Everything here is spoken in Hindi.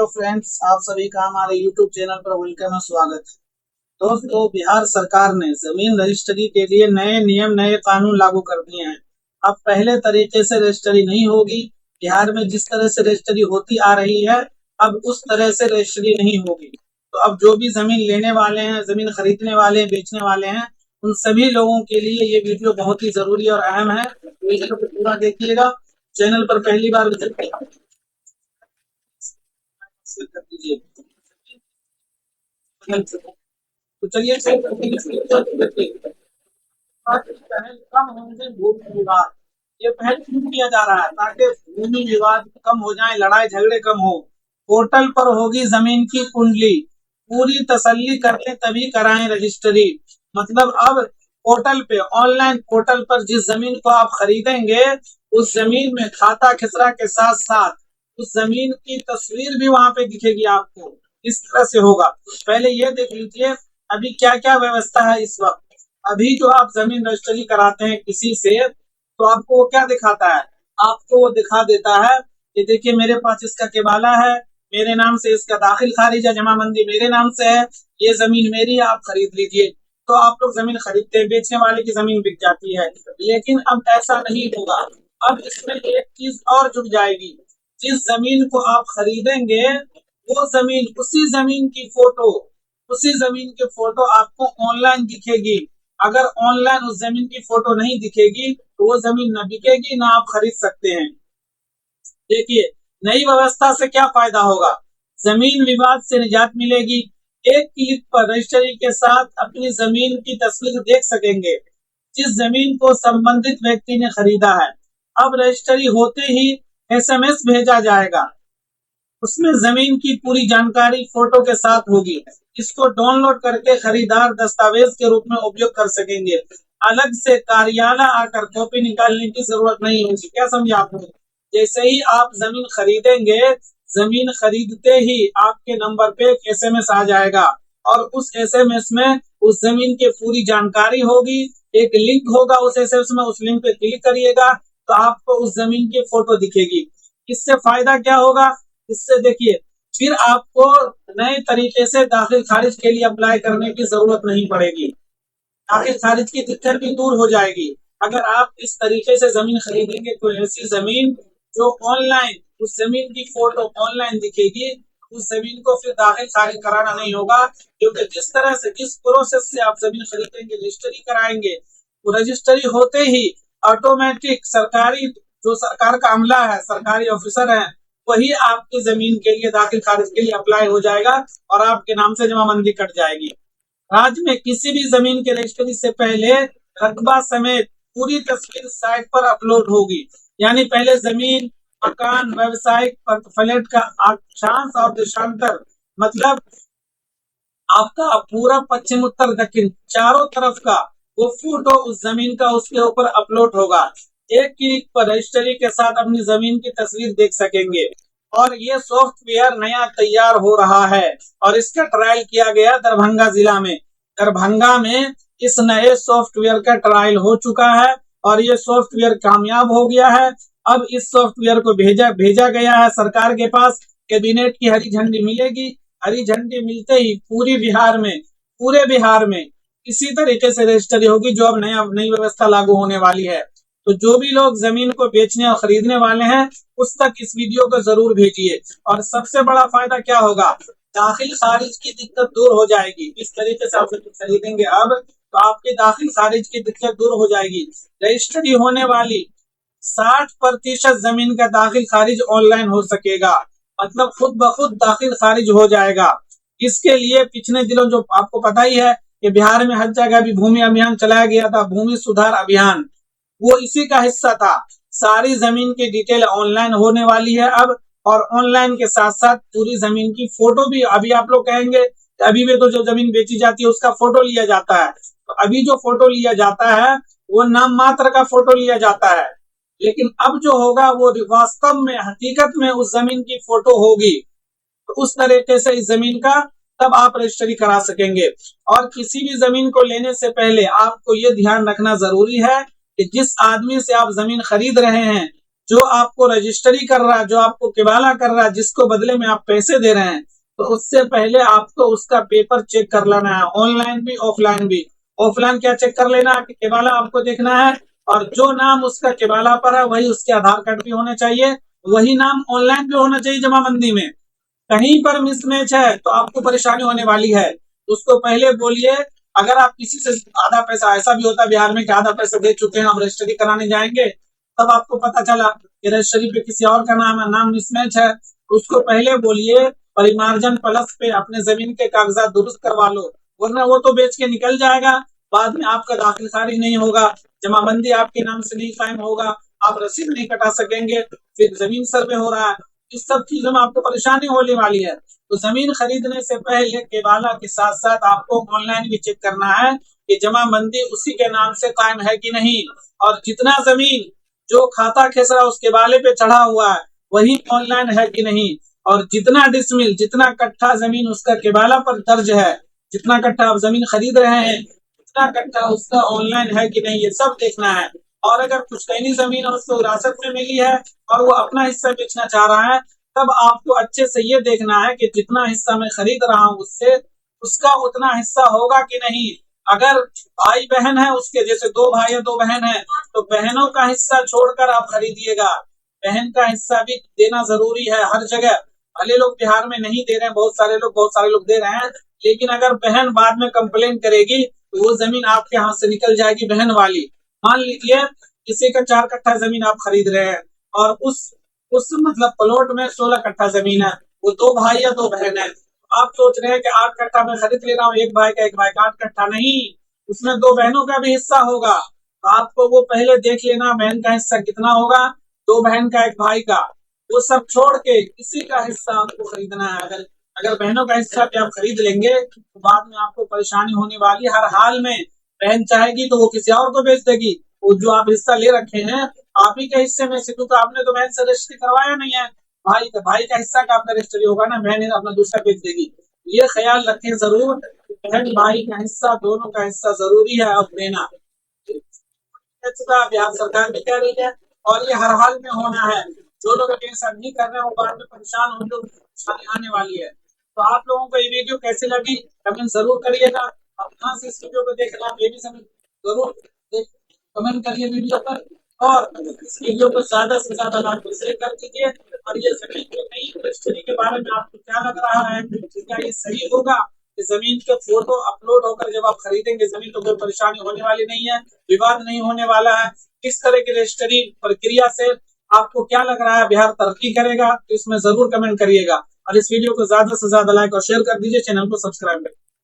हेलो फ्रेंड्स, आप सभी का हमारे यूट्यूब चैनल पर वेलकम और स्वागत है। दोस्तों, बिहार सरकार ने जमीन रजिस्ट्री के लिए नए नियम नए कानून लागू कर दिए हैं। अब पहले तरीके से रजिस्ट्री नहीं होगी। बिहार में जिस तरह से रजिस्ट्री होती आ रही है, अब उस तरह से रजिस्ट्री नहीं होगी। तो अब जो भी जमीन लेने वाले हैं, जमीन खरीदने वाले, बेचने वाले हैं, उन सभी लोगों के लिए ये वीडियो बहुत ही जरूरी और अहम है। वीडियो को पूरा देखिएगा। चैनल पर पहली बार विजिट कर दीजिए। तो चलिए पहल कम होंगे भूमि विवाद। ये पहल क्यों किया जा रहा है? ताकि भूमि विवाद कम हो जाए, लड़ाई झगड़े कम हो। पोर्टल पर होगी जमीन की कुंडली, पूरी तसल्ली करके तभी कराएं रजिस्ट्री। मतलब अब पोर्टल पे, ऑनलाइन पोर्टल पर जिस जमीन को आप खरीदेंगे, उस जमीन में खाता खसरा के साथ साथ उस जमीन की तस्वीर भी वहां पे दिखेगी आपको। इस तरह से होगा। पहले ये देख लीजिए अभी क्या क्या व्यवस्था है इस वक्त। अभी जो आप जमीन रजिस्ट्री कराते हैं किसी से, तो आपको वो क्या दिखाता है? आपको वो दिखा देता है कि देखिए मेरे पास इसका केबाला है, मेरे नाम से इसका दाखिल खारिज है, जमाबंदी मेरे नाम से है, ये जमीन मेरी है, आप खरीद लीजिए। तो आप लोग जमीन खरीदते हैं, बेचने वाले की जमीन बिक जाती है। लेकिन अब ऐसा नहीं होगा। अब इसमें एक चीज और जुड़ जाएगी। जिस जमीन को आप खरीदेंगे, वो जमीन, उसी जमीन की फोटो आपको ऑनलाइन दिखेगी। अगर ऑनलाइन उस जमीन की फोटो नहीं दिखेगी, तो वो जमीन न बिकेगी, ना आप खरीद सकते हैं। देखिए नई व्यवस्था से क्या फायदा होगा। जमीन विवाद से निजात मिलेगी। एक क्लिक पर रजिस्ट्री के साथ अपनी जमीन की तस्वीर देख सकेंगे, जिस जमीन को संबंधित व्यक्ति ने खरीदा है। अब रजिस्ट्री होते ही एसएमएस भेजा जाएगा, उसमें जमीन की पूरी जानकारी फोटो के साथ होगी। इसको डाउनलोड करके खरीदार दस्तावेज के रूप में उपयोग कर सकेंगे। अलग से कार्यालय आकर कॉपी निकालने की जरूरत नहीं होगी। क्या समझे आपने? जैसे ही आप जमीन खरीदेंगे, जमीन खरीदते ही आपके नंबर पे एक एसएमएस आ जाएगा, और उस एसएमएस में उस जमीन की पूरी जानकारी होगी। एक लिंक होगा उस एसएमएस में, उस लिंक पे क्लिक करिएगा तो आपको उस जमीन की फोटो दिखेगी। इससे फायदा क्या होगा? इससे देखिए फिर आपको नए तरीके से दाखिल खारिज के लिए अप्लाई करने की जरूरत नहीं पड़ेगी। दाखिल खारिज की दिक्कत भी दूर हो जाएगी। अगर आप इस तरीके से जमीन खरीदेंगे, तो ऐसी जमीन जो ऑनलाइन, उस जमीन की फोटो ऑनलाइन दिखेगी, उस जमीन को फिर दाखिल खारिज कराना नहीं होगा। क्योंकि जिस तरह से, जिस प्रोसेस से आप जमीन खरीदेंगे, रजिस्ट्री कराएंगे, वो रजिस्ट्री होते ही ऑटोमेटिक सरकारी, जो सरकार का अमला है, सरकारी ऑफिसर है, वही आपकी जमीन के लिए दाखिल खारिज के लिए अप्लाई हो जाएगा और आपके नाम से जमाबंदी कट जाएगी। राज्य में किसी भी जमीन के रजिस्ट्री से पहले रकबा समेत पूरी तस्वीर साइट पर अपलोड होगी। यानी पहले जमीन, मकान, व्यवसायिक फ्लैट का अक्षांश और देशांतर, मतलब आपका पूरा पश्चिम उत्तर दक्षिण चारों तरफ का वो फोटो उस जमीन का उसके ऊपर अपलोड होगा। एक क्लिक पर रजिस्ट्री के साथ अपनी जमीन की तस्वीर देख सकेंगे। और ये सॉफ्टवेयर नया तैयार हो रहा है और इसका ट्रायल किया गया दरभंगा जिला में। दरभंगा में इस नए सॉफ्टवेयर का ट्रायल हो चुका है और ये सॉफ्टवेयर कामयाब हो गया है। अब इस सॉफ्टवेयर को भेजा गया है सरकार के पास। कैबिनेट की हरी झंडी मिलेगी। हरी झंडी मिलते ही पूरे बिहार में इसी तरीके से रजिस्ट्री होगी, जो अब नई व्यवस्था लागू होने वाली है। तो जो भी लोग जमीन को बेचने और खरीदने वाले हैं, उस तक इस वीडियो को जरूर भेजिए। और सबसे बड़ा फायदा क्या होगा? दाखिल खारिज की दिक्कत दूर हो जाएगी। इस तरीके से आप खरीदेंगे अब, तो आपकी दाखिल खारिज की दिक्कत दूर हो जाएगी। रजिस्ट्री होने वाली 60% जमीन का दाखिल खारिज ऑनलाइन हो सकेगा। मतलब खुद ब खुद दाखिल खारिज हो जाएगा। इसके लिए पिछले दिनों जो आपको पता ही है कि बिहार में हर जगह भी भूमि अभियान चलाया गया था, भूमि सुधार अभियान, वो इसी का हिस्सा था। सारी जमीन की डिटेल ऑनलाइन होने वाली है अब, और ऑनलाइन के साथ साथ पूरी जमीन की फोटो भी। अभी आप लोग कहेंगे अभी भी तो जो जमीन बेची जाती है उसका फोटो लिया जाता है। तो अभी जो फोटो लिया जाता है वो नाम मात्र का फोटो लिया जाता है, लेकिन अब जो होगा वो वास्तव में, हकीकत में उस जमीन की फोटो होगी। तो उस तरीके से इस जमीन का तब आप रजिस्ट्री करा सकेंगे। और किसी भी जमीन को लेने से पहले आपको ये ध्यान रखना जरूरी है कि जिस आदमी से आप जमीन खरीद रहे हैं, जो आपको रजिस्ट्री कर रहा है, जो आपको केवाला कर रहा है, जिसको बदले में आप पैसे दे रहे हैं, तो उससे पहले आपको उसका पेपर चेक कर लेना है, ऑनलाइन भी ऑफलाइन भी। ऑफलाइन क्या चेक कर लेना है कि केवाला आपको देखना है, और जो नाम उसका केवाला पर है वही उसके आधार कार्ड भी होने चाहिए, वही नाम ऑनलाइन भी होना चाहिए जमाबंदी में। कहीं पर मिसमैच है तो आपको परेशानी होने वाली है, उसको पहले बोलिए। अगर आप किसी से आधा पैसा, ऐसा भी होता है बिहार में कि आधा पैसा दे चुके हैं, हम रजिस्ट्री कराने जाएंगे, तब आपको पता चला कि रजिस्ट्री पे किसी और का नाम है, नाम मिसमैच है, उसको पहले बोलिए परिमार्जन प्लस पे अपने जमीन के कागजात दुरुस्त करवा लो, वरना वो तो बेच के निकल जाएगा, बाद में आपका दाखिल खारिज नहीं होगा, जमाबंदी आपके नाम से नहीं कायम होगा, आप रसीद नहीं कटा सकेंगे, फिर जमीन सर्वे हो रहा है, इस सब चीजों में आपको परेशानी होने वाली है। तो जमीन खरीदने से पहले केवाला के साथ साथ आपको ऑनलाइन भी चेक करना है कि जमाबंदी उसी के नाम से कायम है कि नहीं, और जितना जमीन जो खाता खेसरा उसके वाले पे चढ़ा हुआ है वही ऑनलाइन है कि नहीं, और जितना डिसमिल, जितना कट्ठा जमीन उसका केवाला पर दर्ज है, जितना कट्ठा आप जमीन खरीद रहे हैं, उतना कट्ठा उसका ऑनलाइन है कि नहीं, ये सब देखना है। और अगर पुश्तैनी जमीन उसको विरासत में मिली है और वो अपना हिस्सा बेचना चाह रहा है, तब आपको अच्छे से ये देखना है कि जितना हिस्सा मैं खरीद रहा हूँ उससे उसका उतना हिस्सा होगा कि नहीं। अगर भाई बहन है उसके, जैसे दो भाई या दो बहन है, तो बहनों का हिस्सा छोड़कर आप खरीदिएगा, बहन का हिस्सा भी देना जरूरी है हर जगह। भले लोग बिहार में नहीं दे रहे हैं, बहुत सारे लोग दे रहे हैं, लेकिन अगर बहन बाद में कंप्लेन करेगी तो वो जमीन आपके हाथ से निकल जाएगी, बहन वाली। मान लीजिए किसी का 4 कट्ठा जमीन आप खरीद रहे हैं और उस मतलब प्लॉट में 16 कट्ठा जमीन है, वो दो भाई या दो बहन है, आप सोच रहे हैं कि 8 कट्ठा मैं खरीद ले रहा हूँ, एक भाई का 8 कट्ठा नहीं, उसमें दो बहनों का भी हिस्सा होगा, तो आपको वो पहले देख लेना बहन का हिस्सा कितना होगा, दो बहन का एक भाई का, वो सब छोड़ के किसी का हिस्सा आपको खरीदना है। अगर अगर बहनों का हिस्सा भी आप खरीद लेंगे तो बाद में आपको परेशानी होने वाली हर हाल में। बहन चाहेगी तो वो किसी और को बेच देगी, वो जो आप हिस्सा ले रखे हैं आप ही के हिस्से में से, क्योंकि आपने तो बहन से रजिस्ट्री करवाया नहीं है, भाई का हिस्सा का आपका रजिस्ट्री होगा ना, बहन अपना दूसरा बेच देगी। ये ख्याल रखें जरूर, बहन भाई का हिस्सा, दोनों का हिस्सा जरूरी है अब देना। बिहार सरकार भी कह रही है और ये हर हाल में होना है, जो लोग ऐसा नहीं कर रहे हैं वो बाद में परेशान होंगे, परेशानी आने वाली है। तो आप लोगों को ये वीडियो कैसी लगी कमेंट जरूर करिएगा, आप कहाँ से इस वीडियो को देख रहे हैं आप ये भी जरूर कमेंट करिए वीडियो पर, और इस वीडियो को ज्यादा से ज्यादा लाइक शेयर कर दीजिए। और ये जमीन के नई रजिस्ट्री के बारे में आपको क्या लग रहा है, क्या ये सही होगा कि जमीन के फोटो अपलोड होकर जब आप खरीदेंगे जमीन तो कोई परेशानी होने वाली नहीं है, विवाद नहीं होने वाला है। किस तरह की रजिस्ट्री प्रक्रिया से आपको क्या लग रहा है बिहार तरक्की करेगा, तो इसमें जरूर कमेंट करिएगा, और इस वीडियो को ज्यादा से ज्यादा लाइक और शेयर कर दीजिए, चैनल को सब्सक्राइब करिए।